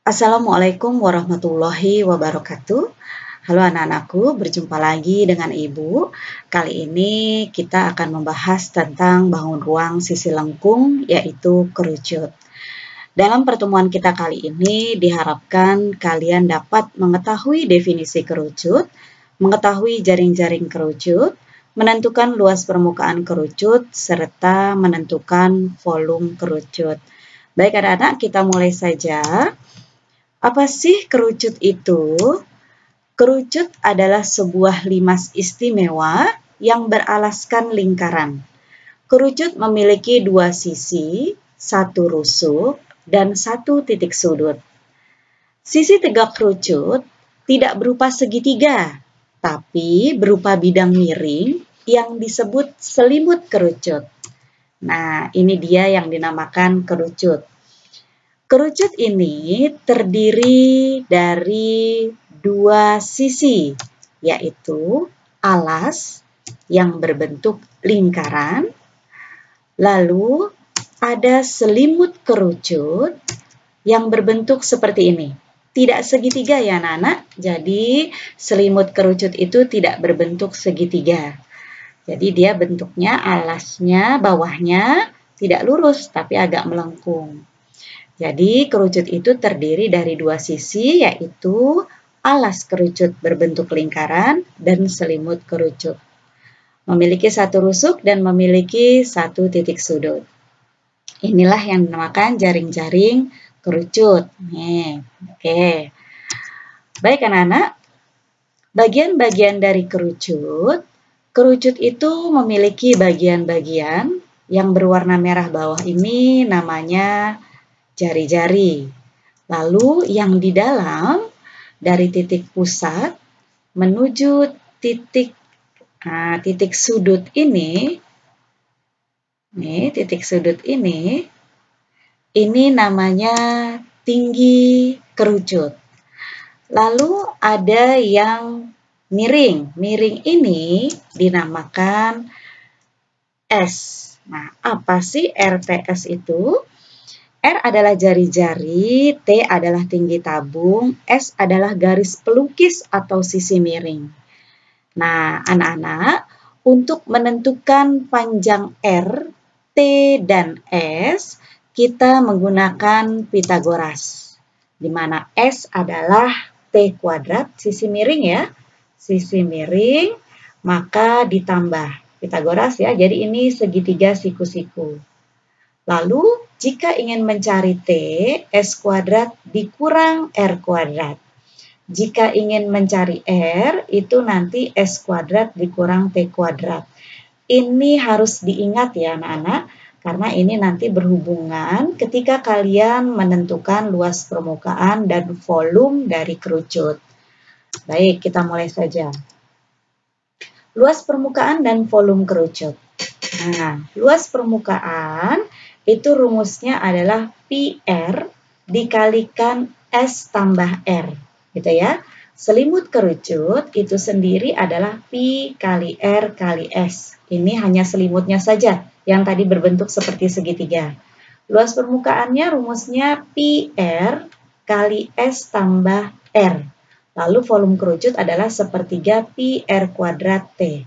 Assalamualaikum warahmatullahi wabarakatuh. Halo anak-anakku, berjumpa lagi dengan Ibu. Kali ini kita akan membahas tentang bangun ruang sisi lengkung, yaitu kerucut. Dalam pertemuan kita kali ini diharapkan kalian dapat mengetahui definisi kerucut, mengetahui jaring-jaring kerucut, menentukan luas permukaan kerucut, serta menentukan volume kerucut. Baik anak-anak, kita mulai saja. Apa sih kerucut itu? Kerucut adalah sebuah limas istimewa yang beralaskan lingkaran. Kerucut memiliki dua sisi, satu rusuk, dan satu titik sudut. Sisi tegak kerucut tidak berupa segitiga, tapi berupa bidang miring yang disebut selimut kerucut. Nah, ini dia yang dinamakan kerucut. Kerucut ini terdiri dari dua sisi, yaitu alas yang berbentuk lingkaran, lalu ada selimut kerucut yang berbentuk seperti ini. Tidak segitiga ya anak-anak, jadi selimut kerucut itu tidak berbentuk segitiga. Jadi dia bentuknya alasnya, bawahnya tidak lurus tapi agak melengkung. Jadi kerucut itu terdiri dari dua sisi, yaitu alas kerucut berbentuk lingkaran dan selimut kerucut. Memiliki satu rusuk dan memiliki satu titik sudut. Inilah yang dinamakan jaring-jaring kerucut. Oke. Baik anak-anak, bagian-bagian dari kerucut itu memiliki bagian-bagian yang berwarna merah bawah ini namanya jari-jari. Lalu yang di dalam dari titik pusat menuju titik sudut ini, titik sudut ini namanya tinggi kerucut. Lalu ada yang miring. Miring ini dinamakan S. Nah, apa sih RTS itu? R adalah jari-jari, T adalah tinggi tabung, S adalah garis pelukis atau sisi miring. Nah, anak-anak, untuk menentukan panjang R, T, dan S, kita menggunakan Pitagoras, di mana S adalah T kuadrat, sisi miring ya, sisi miring, maka ditambah Pitagoras ya, jadi ini segitiga siku-siku. Lalu, jika ingin mencari T, S kuadrat dikurang R kuadrat. Jika ingin mencari R, itu nanti S kuadrat dikurang T kuadrat. Ini harus diingat ya anak-anak, karena ini nanti berhubungan ketika kalian menentukan luas permukaan dan volume dari kerucut. Baik, kita mulai saja. Luas permukaan dan volume kerucut. Nah, luas permukaan itu rumusnya adalah PR dikalikan S tambah R, gitu ya. Selimut kerucut itu sendiri adalah Pi kali R kali S. Ini hanya selimutnya saja yang tadi berbentuk seperti segitiga. Luas permukaannya rumusnya PR kali S tambah R. Lalu volume kerucut adalah sepertiga Pi R kuadrat T.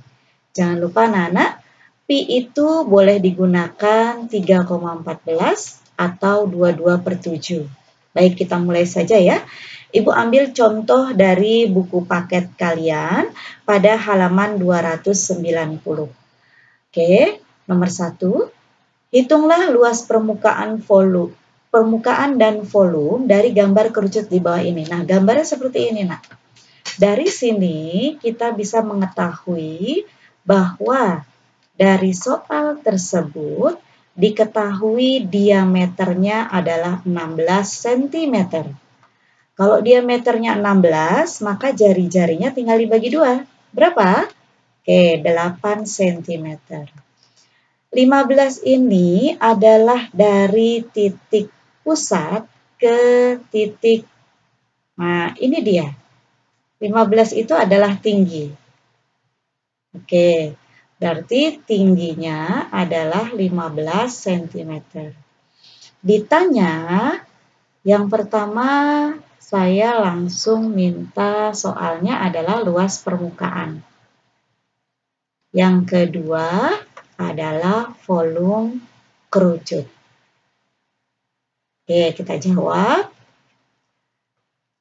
Jangan lupa anak-anak, Pi itu boleh digunakan 3,14 atau 22/7. Baik, kita mulai saja ya. Ibu ambil contoh dari buku paket kalian pada halaman 290. Oke, nomor 1. Hitunglah luas permukaan dan volume dari gambar kerucut di bawah ini. Nah, gambarnya seperti ini, Nak. Dari sini kita bisa mengetahui bahwa dari soal tersebut diketahui diameternya adalah 16 cm. Kalau diameternya 16, maka jari-jarinya tinggal dibagi 2. Berapa? Oke, 8 cm. 15 ini adalah dari titik pusat ke titik, nah ini dia. 15 itu adalah tinggi. Oke. Berarti tingginya adalah 15 cm. Ditanya Yang pertama, saya langsung minta soalnya adalah luas permukaan. Yang kedua adalah volume kerucut. Oke, kita jawab.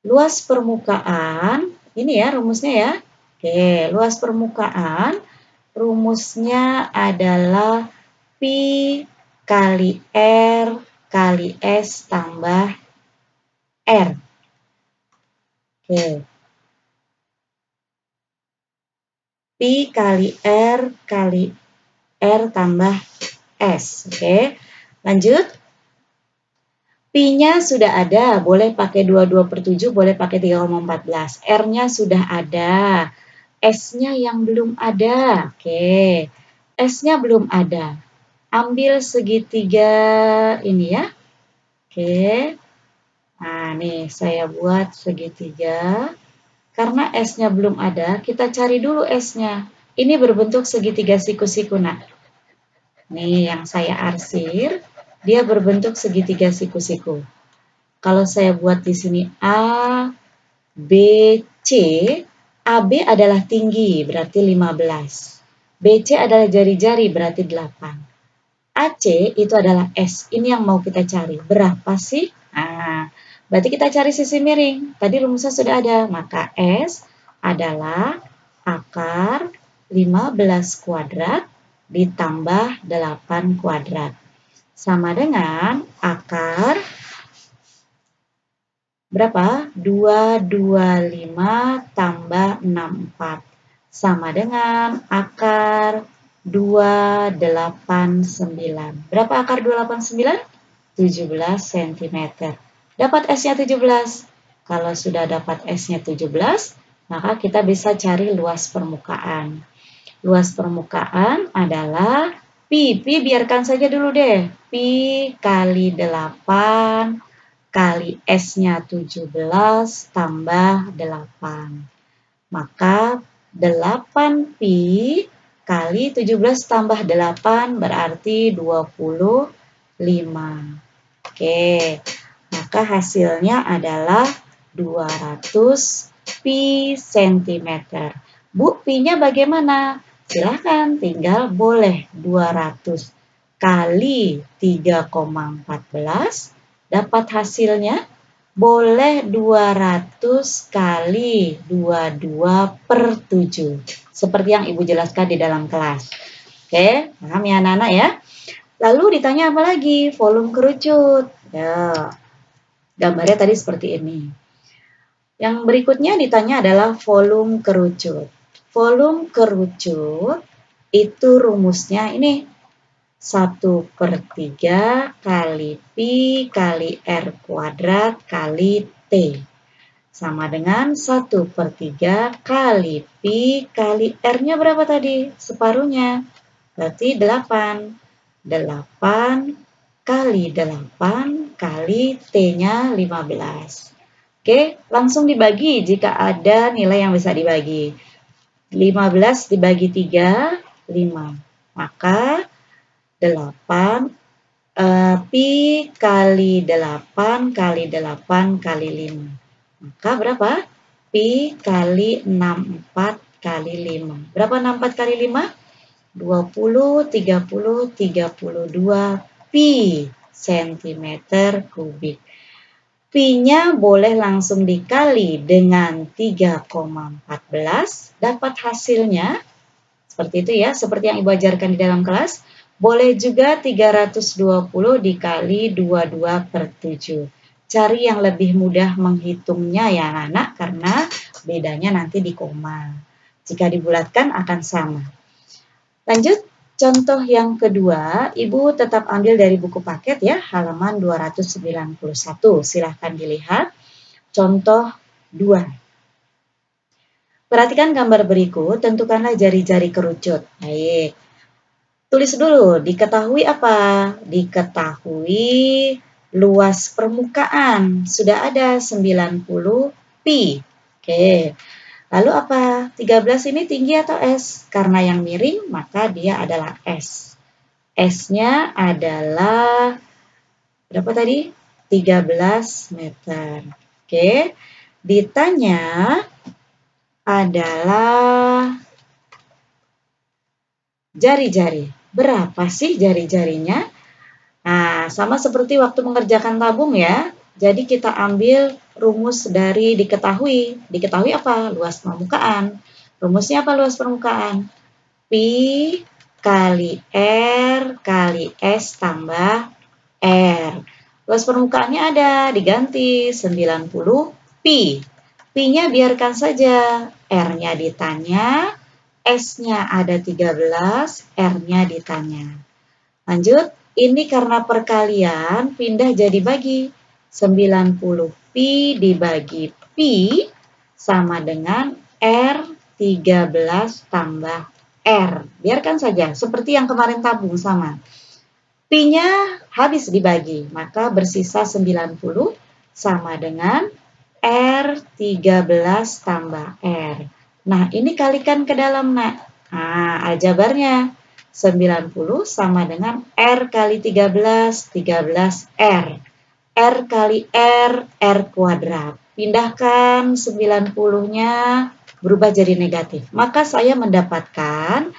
Luas permukaan, ini ya rumusnya ya. Oke, luas permukaan, rumusnya adalah Pi kali R kali S tambah R. Oke. Pi kali R tambah S. Oke, lanjut. Pi-nya sudah ada, boleh pakai 22/7, boleh pakai 3,14. R-nya sudah ada. S-nya yang belum ada. Oke, S-nya belum ada. Ambil segitiga ini ya. Oke. Nah, nih saya buat segitiga. Karena S-nya belum ada, kita cari dulu S-nya. Ini berbentuk segitiga siku-siku, nak. Nih, yang saya arsir, dia berbentuk segitiga siku-siku. Kalau saya buat di sini A, B, C, AB adalah tinggi, berarti 15. BC adalah jari-jari, berarti 8. AC itu adalah S. Ini yang mau kita cari. Berapa sih? Nah, berarti kita cari sisi miring. Tadi rumusnya sudah ada. Maka S adalah akar 15 kuadrat ditambah 8 kuadrat. Sama dengan akar berapa? 225 tambah 64. Sama dengan akar 289. Berapa akar 289? 17 cm. Dapat S-nya 17. Kalau sudah dapat S-nya 17, maka kita bisa cari luas permukaan. Luas permukaan adalah Pi. Pi biarkan saja dulu deh. Pi kali 8 kali S-nya 17 tambah 8. Maka 8 Pi kali 17 tambah 8 berarti 25. Oke, maka hasilnya adalah 200 Pi cm. Bu, Pi-nya bagaimana? Silahkan, tinggal boleh 200 kali 3,14. Dapat hasilnya, boleh 200 kali 22/7. Seperti yang Ibu jelaskan di dalam kelas. Oke, paham ya anak-anak ya? Lalu ditanya apa lagi? Volume kerucut. Ya, gambarnya tadi seperti ini. Yang berikutnya ditanya adalah volume kerucut. Volume kerucut itu rumusnya ini. 1/3 kali Pi kali R kuadrat kali T. Sama dengan 1/3 kali Pi kali R-nya berapa tadi? Separuhnya. Berarti 8. 8 kali 8 kali T-nya 15. Oke, langsung dibagi jika ada nilai yang bisa dibagi. 15 dibagi 3, 5. Maka 8 Pi kali 8 kali 8 kali 5. Maka berapa? Pi kali 64 kali 5. Berapa 64 kali 5? 20, 30, 32 Pi cm kubik. Pi-nya boleh langsung dikali dengan 3,14. Dapat hasilnya seperti itu ya, seperti yang Ibu ajarkan di dalam kelas. Boleh juga 320 dikali 22/7. Cari yang lebih mudah menghitungnya ya anak-anak, karena bedanya nanti di koma. Jika dibulatkan akan sama. Lanjut, contoh yang kedua, Ibu tetap ambil dari buku paket ya, halaman 291. Silahkan dilihat. Contoh 2. Perhatikan gambar berikut, tentukanlah jari-jari kerucut. Baik. Tulis dulu, diketahui apa? Diketahui luas permukaan. Sudah ada 90 Pi. Oke. Lalu apa? 13 ini tinggi atau S? Karena yang miring, maka dia adalah S. S-nya adalah berapa tadi? 13 meter. Oke, ditanya adalah jari-jari. Berapa sih jari-jarinya? Nah, sama seperti waktu mengerjakan tabung ya. Jadi kita ambil rumus dari diketahui. Diketahui apa? Luas permukaan. Rumusnya apa luas permukaan? Pi kali R kali S tambah R. Luas permukaannya ada, diganti 90 Pi. Pi-nya biarkan saja, R-nya ditanya, S-nya ada 13, R-nya ditanya. Lanjut, ini karena perkalian pindah jadi bagi. 90 Pi dibagi Pi sama dengan R 13 tambah R. Biarkan saja, seperti yang kemarin tabung sama. Pi-nya habis dibagi, maka bersisa 90 sama dengan R 13 tambah R. Nah, ini kalikan ke dalam, nak. Nah, aljabarnya 90 sama dengan R kali 13, 13 R. R kali R kuadrat. Pindahkan 90-nya berubah jadi negatif. Maka saya mendapatkan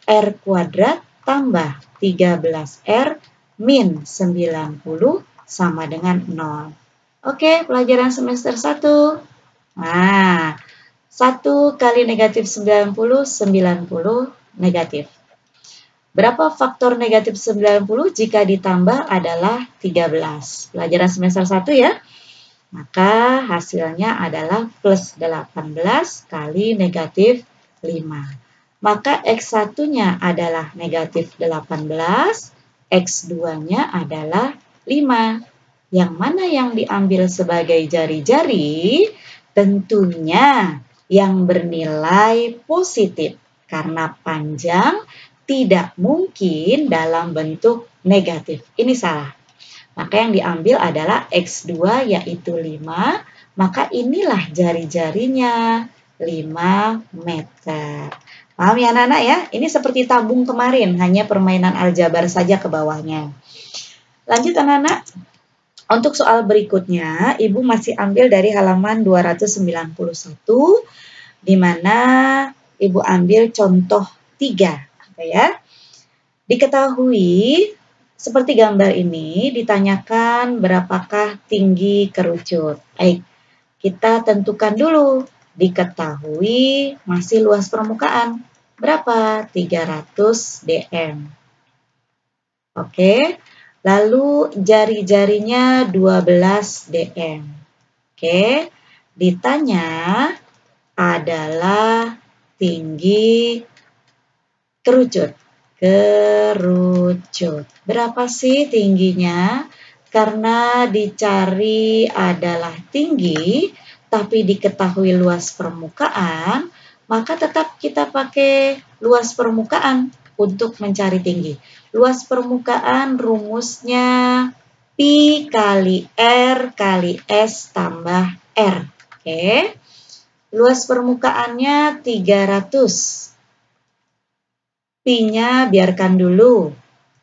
R kuadrat tambah 13R min 90 sama dengan 0. Oke, pelajaran semester 1. Nah, 1 kali negatif 90, 90 negatif. Berapa faktor negatif 90 jika ditambah adalah 13? Pelajaran semester 1 ya. Maka hasilnya adalah plus 18 kali negatif 5. Maka X1-nya adalah negatif 18, X2-nya adalah 5. Yang mana yang diambil sebagai jari-jari? Tentunya yang bernilai positif, karena panjang tidak mungkin dalam bentuk negatif. Ini salah. Maka yang diambil adalah X2 yaitu 5, maka inilah jari-jarinya 5 meter. Paham ya anak-anak ya? Ini seperti tabung kemarin, hanya permainan aljabar saja ke bawahnya. Lanjut anak-anak. Untuk soal berikutnya, Ibu masih ambil dari halaman 291, di mana Ibu ambil contoh 3. Ya. Diketahui, seperti gambar ini, ditanyakan berapakah tinggi kerucut. Baik, kita tentukan dulu. Diketahui masih luas permukaan. Berapa? 300 dm. Oke. Lalu jari-jarinya 12 dm. Oke. Ditanya adalah tinggi kerucut. Berapa sih tingginya? Karena dicari adalah tinggi, tapi diketahui luas permukaan, maka tetap kita pakai luas permukaan untuk mencari tinggi. Luas permukaan rumusnya Pi kali R kali S tambah R. Oke. Luas permukaannya 300. Pi-nya biarkan dulu.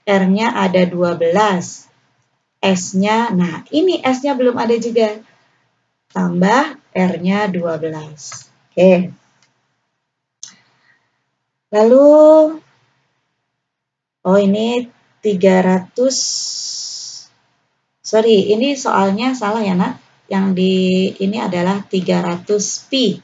R-nya ada 12. S-nya, nah ini S-nya belum ada juga. Tambah R-nya 12. Oke. Lalu, oh ini 300. Sorry, ini soalnya salah ya nak. Yang di ini adalah 300 pi.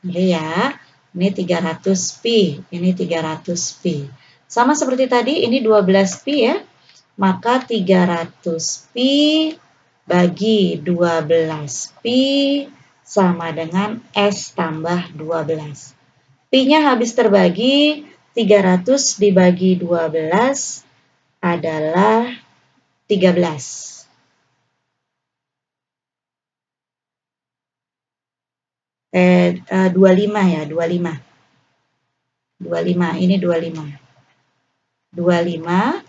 Oke ya. Ini 300 pi, ini 300 pi. Sama seperti tadi, ini 12 pi ya. Maka 300 pi bagi 12 pi sama dengan S tambah 12. Pi-nya habis terbagi, 300 dibagi 12 adalah 13. Eh, 25 ya, 25. 25, ini 25. 25,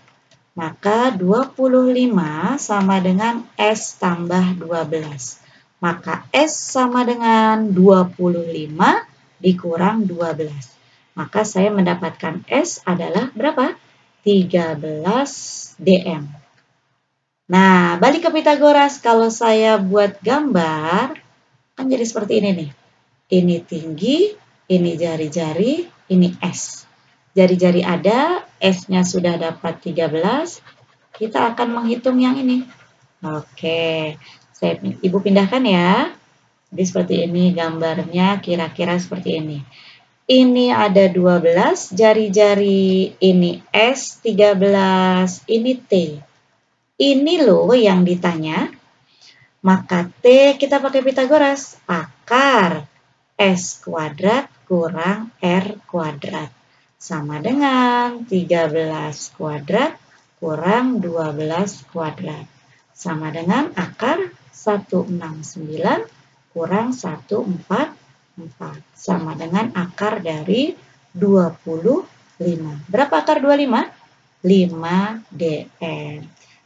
maka 25 sama dengan S tambah 12. Maka S sama dengan 25 dikurang 12. Maka saya mendapatkan S adalah berapa? 13 dm. Nah, balik ke Pitagoras, kalau saya buat gambar, kan jadi seperti ini nih. Ini tinggi, ini jari-jari, ini S. Jari-jari ada, S-nya sudah dapat 13, kita akan menghitung yang ini. Oke, Ibu pindahkan ya. Jadi seperti ini gambarnya, kira-kira seperti ini. Ini ada 12, jari-jari ini S, 13, ini T. Ini loh yang ditanya. Maka T kita pakai Pitagoras. Akar S kuadrat kurang R kuadrat. Sama dengan 13 kuadrat kurang 12 kuadrat. Sama dengan akar 169 kurang 144. Sama dengan akar dari 25. Berapa akar 25? 5 dm.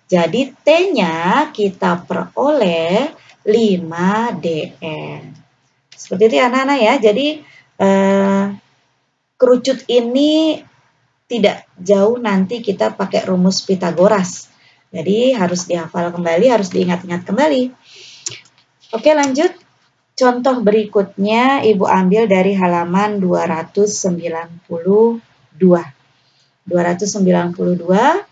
Jadi T-nya kita peroleh 5 dm. Seperti itu ya anak-anak ya. Jadi kerucut ini tidak jauh nanti kita pakai rumus Pitagoras. Jadi harus dihafal kembali, harus diingat-ingat kembali. Oke, lanjut. Contoh berikutnya Ibu ambil dari halaman 292. 292,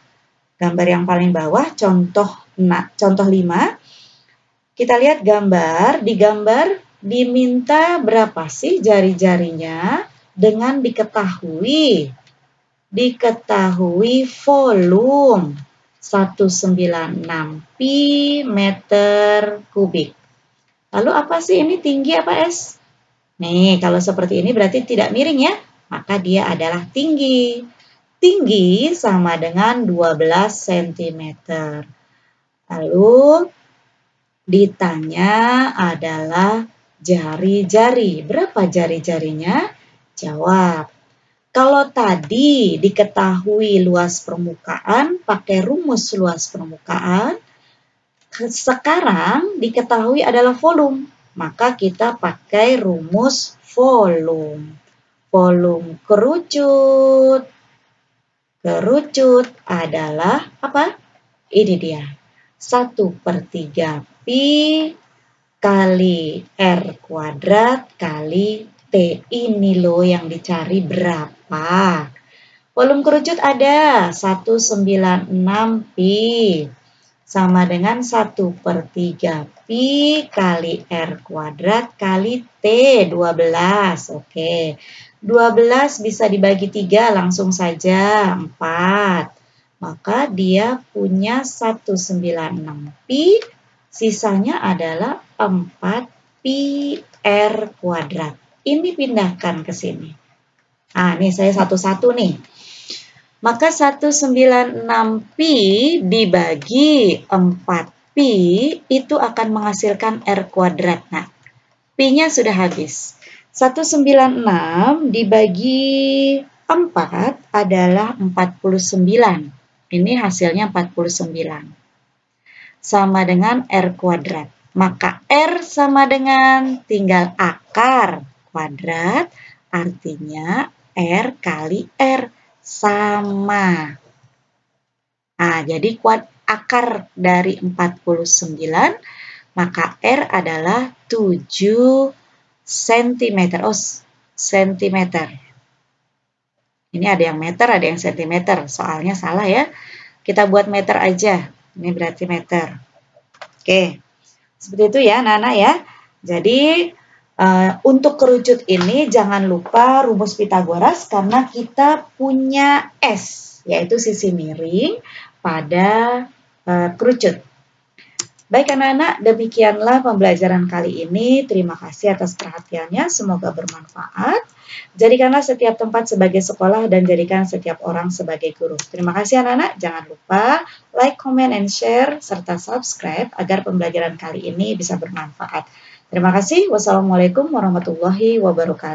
gambar yang paling bawah, contoh 5. Kita lihat gambar, di gambar diminta berapa sih jari-jarinya dengan diketahui volume 196 pi meter kubik. Lalu apa sih ini, tinggi apa S? Nih, kalau seperti ini berarti tidak miring ya, maka dia adalah tinggi. Tinggi sama dengan 12 cm. Lalu ditanya adalah jari-jari. Berapa jari-jarinya? Jawab. Kalau tadi diketahui luas permukaan, pakai rumus luas permukaan, sekarang diketahui adalah volume. Maka kita pakai rumus volume. Volume kerucut. Kerucut adalah apa? Ini dia. 1/3 pi kali R kuadrat kali T. Ini loh yang dicari berapa. Volume kerucut ada 196 pi. Sama dengan 1/3 pi kali R kuadrat kali T, 12. Oke, 12 bisa dibagi 3, langsung saja 4. Maka dia punya 196 pi, sisanya adalah 4 pi R kuadrat. Ini pindahkan ke sini. Nah, ini saya satu-satu nih. Maka 196 pi dibagi 4 pi itu akan menghasilkan R kuadrat. Nah, pi-nya sudah habis. 196 dibagi 4 adalah 49. Ini hasilnya 49. Sama dengan R kuadrat. Maka R sama dengan tinggal akar kuadrat, artinya R kali R. Sama. Nah, jadi akar dari 49, maka R adalah 7 cm. Oh, cm. Ini ada yang meter, ada yang cm. Soalnya salah ya. Kita buat meter aja. Ini berarti meter. Oke. Seperti itu ya, anak-anak ya. Jadi, untuk kerucut ini jangan lupa rumus Pitagoras karena kita punya S, yaitu sisi miring pada kerucut. Baik anak-anak, demikianlah pembelajaran kali ini. Terima kasih atas perhatiannya, semoga bermanfaat. Jadikanlah setiap tempat sebagai sekolah dan jadikan setiap orang sebagai guru. Terima kasih anak-anak, jangan lupa like, comment, and share, serta subscribe agar pembelajaran kali ini bisa bermanfaat. Terima kasih. Wassalamualaikum warahmatullahi wabarakatuh.